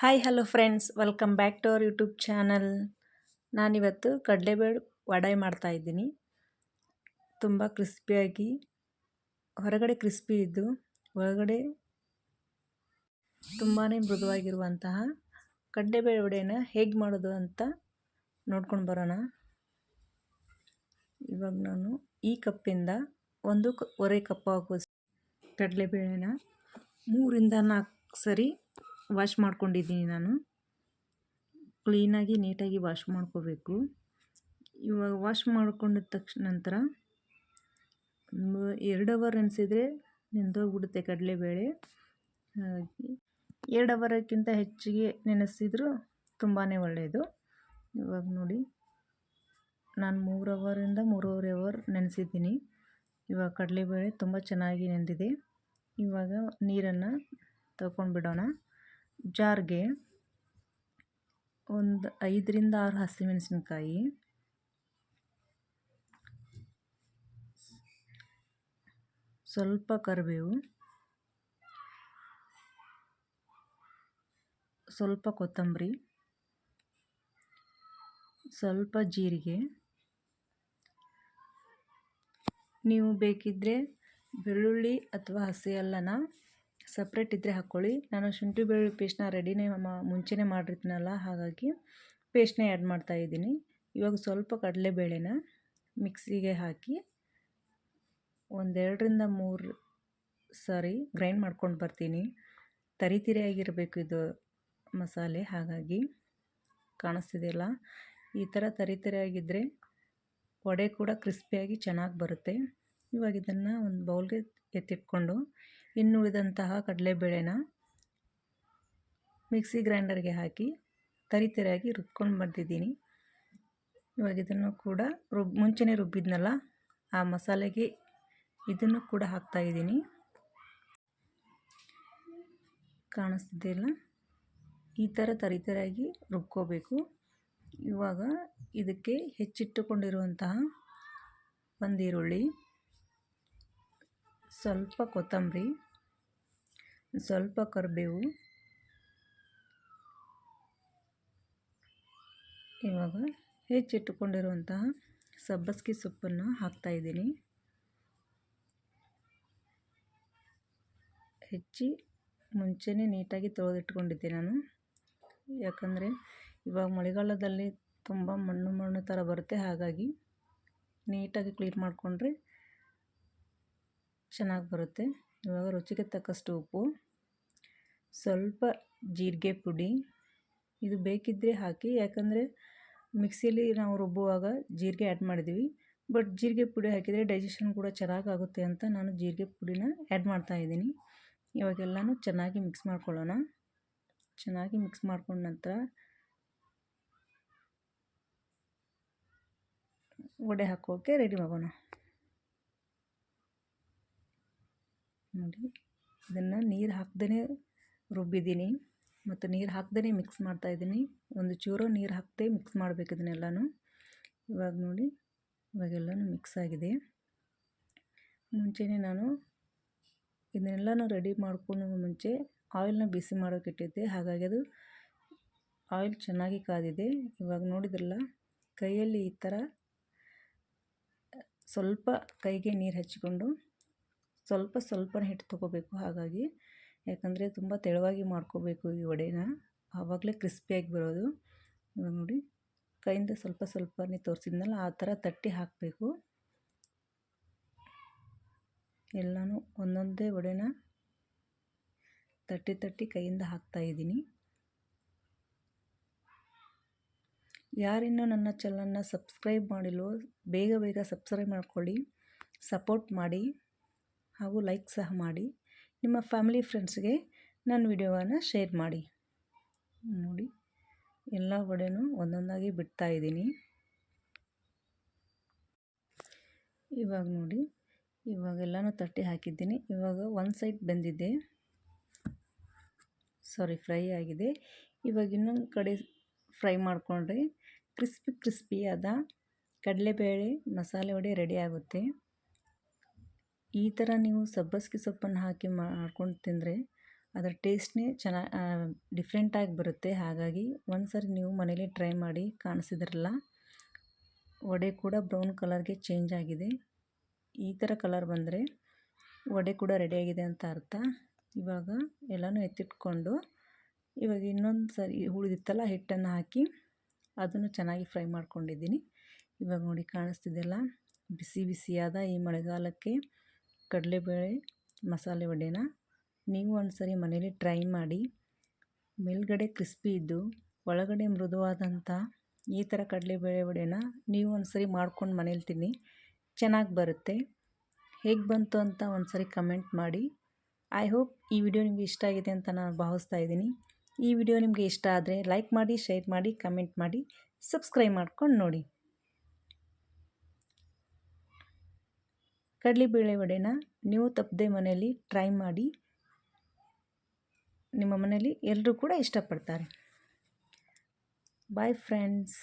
Hi hello friends, welcome back to our YouTube channel. ನಾನಿವತ್ತು ಕಡಲೆಬೇಳೆ ವಡೆ ಮಾಡ್ತಾಯಿದ್ದೀನಿ. ತುಂಬ ಕ್ರಿಸ್ಪಿಯಾಗಿ, ಹೊರಗಡೆ ಕ್ರಿಸ್ಪಿ ಇದ್ದು ಒಳಗಡೆ ತುಂಬಾ ಮೃದುವಾಗಿರುವಂತಹ ಕಡಲೆಬೇಳೆ ವಡೆನ ಹೇಗೆ ಮಾಡೋದು ಅಂತ ನೋಡ್ಕೊಂಡು ಬರೋಣ. ಇವಾಗ ನಾನು ಈ ಕಪ್ಪಿಂದ 1.25 ಕಪ್ ಆಗುವಷ್ಟು ಕಡಲೆಬೇಳೆನ 3ರಿಂದ 4 ಸರಿ ವಾಶ್ ಮಾಡ್ಕೊಂಡಿದ್ದೀನಿ. ನಾನು ಕ್ಲೀನಾಗಿ ನೀಟಾಗಿ ವಾಶ್ ಮಾಡ್ಕೋಬೇಕು. ಇವಾಗ ವಾಶ್ ಮಾಡ್ಕೊಂಡಿದ್ದ ತಕ್ಷಣ ನಂತರ 2 ಅವರ್ ನೆನೆಸಿದರೆ ನೆಂದೋಗ್ಬಿಡುತ್ತೆ ಕಡಲೆಬೇಳೆ. ಹಾಗಾಗಿ 2 ಅವರ್ಕ್ಕಿಂತ ಹೆಚ್ಚಿಗೆ ನೆನೆಸಿದರೂ ತುಂಬಾ ಒಳ್ಳೆಯದು. ಇವಾಗ ನೋಡಿ, ನಾನು 3 ಅವರಿಂದ 3.5 ಅವರ್ ನೆನೆಸಿದ್ದೀನಿ. ಇವಾಗ ಕಡಲೆಬೇಳೆ ತುಂಬ ಚೆನ್ನಾಗಿ ನೆಂದಿದೆ. ಇವಾಗ ನೀರನ್ನು ತಗೊಂಡ್ಬಿಡೋಣ. ಜಾರ್ಗೆ ಒಂದು 5ರಿಂದ 6 ಹಸಿಮೆಣಸಿನ್ಕಾಯಿ, ಸ್ವಲ್ಪ ಕರಿಬೇವು, ಸ್ವಲ್ಪ ಕೊತ್ತಂಬರಿ, ಸ್ವಲ್ಪ ಜೀರಿಗೆ. ನೀವು ಬೇಕಿದ್ದರೆ ಬೆಳ್ಳುಳ್ಳಿ ಅಥವಾ ಹಸಿ ಅಲ್ಲನ ಸಪ್ರೇಟ್ ಇದ್ದರೆ ಹಾಕ್ಕೊಳ್ಳಿ. ನಾನು ಶುಂಠಿ ಬೆಳ್ಳುಳ್ಳಿ ಪೇಸ್ಟ್ನ ರೆಡಿನೇ ಮುಂಚೆನೇ ಮಾಡಿರ್ತೀನಲ್ಲ, ಹಾಗಾಗಿ ಪೇಸ್ಟ್ನೇ ಆ್ಯಡ್ ಮಾಡ್ತಾಯಿದ್ದೀನಿ. ಇವಾಗ ಸ್ವಲ್ಪ ಕಡಲೆಬೇಳೆನ ಮಿಕ್ಸಿಗೆ ಹಾಕಿ 2ರಿಂದ 3 ಸಾರಿ ಗ್ರೈಂಡ್ ಮಾಡ್ಕೊಂಡು ಬರ್ತೀನಿ. ತರಿತರಿಯಾಗಿರಬೇಕು ಇದು ಮಸಾಲೆ, ಹಾಗಾಗಿ ಕಾಣಿಸ್ತಿದೆಯಲ್ಲ, ಈ ಥರ ತರಿತರಿಯಾಗಿದ್ದರೆ ವಡೆ ಕೂಡ ಕ್ರಿಸ್ಪಿಯಾಗಿ ಚೆನ್ನಾಗಿ ಬರುತ್ತೆ. ಇವಾಗ ಇದನ್ನು ಒಂದು ಬೌಲ್ಗೆ ಎತ್ತಿಟ್ಕೊಂಡು ಇನ್ನುಳಿದಂತಹ ಕಡಲೆಬೇಳೆನ ಮಿಕ್ಸಿ ಗ್ರೈಂಡರ್ಗೆ ಹಾಕಿ ತರಿತರಿಯಾಗಿ ರುಬ್ಕೊಂಡು ಬಂದಿದ್ದೀನಿ. ಇವಾಗ ಇದನ್ನು ಕೂಡ ಮುಂಚೆನೇ ರುಬ್ಬಿದ್ನಲ್ಲ ಆ ಮಸಾಲೆಗೆ ಇದನ್ನು ಕೂಡ ಹಾಕ್ತಾಯಿದ್ದೀನಿ. ಕಾಣಿಸ್ತಿದೆಯಲ್ಲ, ಈ ಥರ ತರಿತರಿಯಾಗಿ ರುಬ್ಕೋಬೇಕು. ಇವಾಗ ಇದಕ್ಕೆ ಹೆಚ್ಚಿಟ್ಟುಕೊಂಡಿರುವಂತಹ ಒಂದು ಈರುಳ್ಳಿ, ಸ್ವಲ್ಪ ಕೊತ್ತಂಬರಿ, ಸ್ವಲ್ಪ ಕರಿಬೇವು, ಇವಾಗ ಹೆಚ್ಚಿಟ್ಟುಕೊಂಡಿರುವಂತಹ ಸಬ್ಬಸಿಗೆ ಸೊಪ್ಪನ್ನು ಹಾಕ್ತಾಯಿದ್ದೀನಿ. ಹೆಚ್ಚಿ ಮುಂಚೆನೇ ನೀಟಾಗಿ ತೊಳೆದಿಟ್ಕೊಂಡಿದ್ದೆ ನಾನು, ಯಾಕಂದರೆ ಇವಾಗ ಮಳೆಗಾಲದಲ್ಲಿ ತುಂಬ ಮಣ್ಣು ಥರ ಬರುತ್ತೆ. ಹಾಗಾಗಿ ನೀಟಾಗಿ ಕ್ಲೀನ್ ಮಾಡಿಕೊಂಡ್ರೆ ಚೆನ್ನಾಗಿ ಬರುತ್ತೆ. ಇವಾಗ ರುಚಿಗೆ ತಕ್ಕಷ್ಟು ಉಪ್ಪು, ಸ್ವಲ್ಪ ಜೀರಿಗೆ ಪುಡಿ, ಇದು ಬೇಕಿದ್ದರೆ ಹಾಕಿ, ಯಾಕಂದರೆ ಮಿಕ್ಸಿಯಲ್ಲಿ ನಾವು ರುಬ್ಬುವಾಗ ಜೀರಿಗೆ ಆ್ಯಡ್ ಮಾಡಿದ್ದೀವಿ. ಬಟ್ ಜೀರಿಗೆ ಪುಡಿ ಹಾಕಿದರೆ ಡೈಜೆಷನ್ ಕೂಡ ಚೆನ್ನಾಗಾಗುತ್ತೆ ಅಂತ ನಾನು ಜೀರಿಗೆ ಪುಡಿನ ಆ್ಯಡ್ ಮಾಡ್ತಾಯಿದ್ದೀನಿ. ಇವಾಗೆಲ್ಲನೂ ಚೆನ್ನಾಗಿ ಮಿಕ್ಸ್ ಮಾಡ್ಕೊಳ್ಳೋಣ. ಚೆನ್ನಾಗಿ ಮಿಕ್ಸ್ ಮಾಡ್ಕೊಂಡ ನಂತರ ವಡೆ ಹಾಕೋಕ್ಕೆ ರೆಡಿ ಮಾಡೋಣ. ನೋಡಿ, ಇದನ್ನು ನೀರು ಹಾಕ್ದೇ ರುಬ್ಬಿದ್ದೀನಿ ಮತ್ತು ನೀರು ಹಾಕ್ದೇ ಮಿಕ್ಸ್ ಮಾಡ್ತಾಯಿದ್ದೀನಿ. ಒಂದು ಚೂರು ನೀರು ಹಾಕದೆ ಮಿಕ್ಸ್ ಮಾಡಬೇಕು ಇದನ್ನೆಲ್ಲನೂ. ಇವಾಗ ನೋಡಿ, ಇವಾಗೆಲ್ಲನೂ ಮಿಕ್ಸ್ ಆಗಿದೆ. ಮುಂಚೆನೇ ನಾನು ಇದನ್ನೆಲ್ಲನೂ ರೆಡಿ ಮಾಡ್ಕೊಳ್ಳೋ ಮುಂಚೆ ಆಯಿಲ್ನ ಬಿಸಿ ಮಾಡೋಕೆ ಇಟ್ಟಿದ್ದೆ. ಹಾಗಾಗಿ ಅದು ಆಯಿಲ್ ಚೆನ್ನಾಗಿ ಕಾದಿದೆ. ಇವಾಗ ನೋಡಿದ್ರಲ್ಲ, ಕೈಯಲ್ಲಿ ಈ ಥರ ಸ್ವಲ್ಪ ಕೈಗೆ ನೀರು ಹಚ್ಚಿಕೊಂಡು ಸ್ವಲ್ಪನೇ ಹಿಟ್ಟು ತೊಗೋಬೇಕು. ಹಾಗಾಗಿ ಯಾಕಂದರೆ ತುಂಬ ತೆಳುವಾಗಿ ಮಾಡ್ಕೋಬೇಕು ಈ ವಡೆನ, ಆವಾಗಲೇ ಕ್ರಿಸ್ಪಿಯಾಗಿ ಬರೋದು. ಇವಾಗ ನೋಡಿ, ಕೈಯಿಂದ ಸ್ವಲ್ಪನೇ ತೋರಿಸಿದ್ನಲ್ಲ, ಆ ಥರ ತಟ್ಟಿ ಹಾಕಬೇಕು. ಎಲ್ಲನೂ ಒಂದೊಂದೇ ವಡೆನ ತಟ್ಟಿ ಕೈಯಿಂದ ಹಾಕ್ತಾಯಿದ್ದೀನಿ. ಯಾರಿನ್ನೂ ನನ್ನ ಚಾನಲನ್ನು ಸಬ್ಸ್ಕ್ರೈಬ್ ಮಾಡಿಲ್ವೋ ಬೇಗ ಸಬ್ಸ್ಕ್ರೈಬ್ ಮಾಡ್ಕೊಳ್ಳಿ, ಸಪೋರ್ಟ್ ಮಾಡಿ ಹಾಗೂ ಲೈಕ್ ಸಹ ಮಾಡಿ. ನಿಮ್ಮ ಫ್ಯಾಮಿಲಿ ಫ್ರೆಂಡ್ಸ್ಗೆ ನನ್ನ ವಿಡಿಯೋವನ್ನು ಶೇರ್ ಮಾಡಿ. ನೋಡಿ, ಎಲ್ಲ ವಡೆನೂ ಒಂದೊಂದಾಗಿ ಬಿಡ್ತಾಯಿದ್ದೀನಿ. ಇವಾಗ ನೋಡಿ, ಇವಾಗೆಲ್ಲನೂ ತಟ್ಟಿ ಹಾಕಿದ್ದೀನಿ. ಇವಾಗ ಒಂದು ಸೈಡ್ ಬೆಂದಿದೆ, ಫ್ರೈ ಆಗಿದೆ. ಇವಾಗ ಇನ್ನೊಂದು ಕಡೆ ಫ್ರೈ ಮಾಡಿಕೊಂಡ್ರೆ ಕ್ರಿಸ್ಪಿಯಾದ ಕಡಲೆಬೇಳೆ ಮಸಾಲೆ ವಡೆ ರೆಡಿ ಆಗುತ್ತೆ. ಈ ಥರ ನೀವು ಸಬ್ಬಸಿಗೆ ಸೊಪ್ಪನ್ನು ಹಾಕಿ ಮಾಡ್ಕೊಂಡು ತಿಂದರೆ ಅದರ ಟೇಸ್ಟ್ನೇ ಡಿಫ್ರೆಂಟಾಗಿ ಬರುತ್ತೆ. ಹಾಗಾಗಿ ಒಂದು ಸಾರಿ ನೀವು ಮನೇಲಿ ಟ್ರೈ ಮಾಡಿ. ಕಾಣಿಸಿದ್ರಲ್ಲ, ವಡೆ ಕೂಡ ಬ್ರೌನ್ ಕಲರ್ಗೆ ಚೇಂಜ್ ಆಗಿದೆ. ಈ ಥರ ಕಲರ್ ಬಂದರೆ ವಡೆ ಕೂಡ ರೆಡಿಯಾಗಿದೆ ಅಂತ ಅರ್ಥ. ಇವಾಗ ಎಲ್ಲನೂ ಎತ್ತಿಟ್ಕೊಂಡು ಇವಾಗ ಇನ್ನೊಂದು ಸರಿ ಉಳಿದಿತ್ತಲ್ಲ ಹಿಟ್ಟನ್ನು ಹಾಕಿ ಅದನ್ನು ಚೆನ್ನಾಗಿ ಫ್ರೈ ಮಾಡ್ಕೊಂಡಿದ್ದೀನಿ. ಇವಾಗ ನೋಡಿ ಕಾಣಿಸ್ತಿದೆಯಲ್ಲ, ಬಿಸಿ ಬಿಸಿಯಾದ ಈ ಮಳೆಗಾಲಕ್ಕೆ ಕಡಲೆಬೇಳೆ ಮಸಾಲೆ ವಡೆನ ನೀವು ಒಂದು ಸರಿ ಮನೇಲಿ ಟ್ರೈ ಮಾಡಿ. ಮೇಲ್ಗಡೆ ಕ್ರಿಸ್ಪಿ ಇದ್ದು ಒಳಗಡೆ ಮೃದುವಾದಂಥ ಈ ಥರ ಕಡಲೆಬೇಳೆ ವಡೆನ ನೀವು ಒಂದು ಸರಿ ಮಾಡ್ಕೊಂಡು ಮನೇಲಿ ತಿನ್ನಿ, ಚೆನ್ನಾಗಿ ಬರುತ್ತೆ. ಹೇಗೆ ಬಂತು ಅಂತ ಒಂದು ಸರಿ ಕಮೆಂಟ್ ಮಾಡಿ. ಐ ಹೋಪ್ ಈ ವಿಡಿಯೋ ನಿಮಗೆ ಇಷ್ಟ ಆಗಿದೆ ಅಂತ ನಾನು ಭಾವಿಸ್ತಾ ಇದ್ದೀನಿ. ಈ ವಿಡಿಯೋ ನಿಮಗೆ ಇಷ್ಟ ಆದರೆ ಲೈಕ್ ಮಾಡಿ, ಶೇರ್ ಮಾಡಿ, ಕಮೆಂಟ್ ಮಾಡಿ, ಸಬ್ಸ್ಕ್ರೈಬ್ ಮಾಡ್ಕೊಂಡು ನೋಡಿ. ಕಡಲೆಬೇಳೆ ವಡೆನ ನೀವು ತಪ್ಪದೆ ಮನೆಯಲ್ಲಿ ಟ್ರೈ ಮಾಡಿ. ನಿಮ್ಮ ಮನೆಯಲ್ಲಿ ಎಲ್ಲರೂ ಕೂಡ ಇಷ್ಟಪಡ್ತಾರೆ. Bye friends.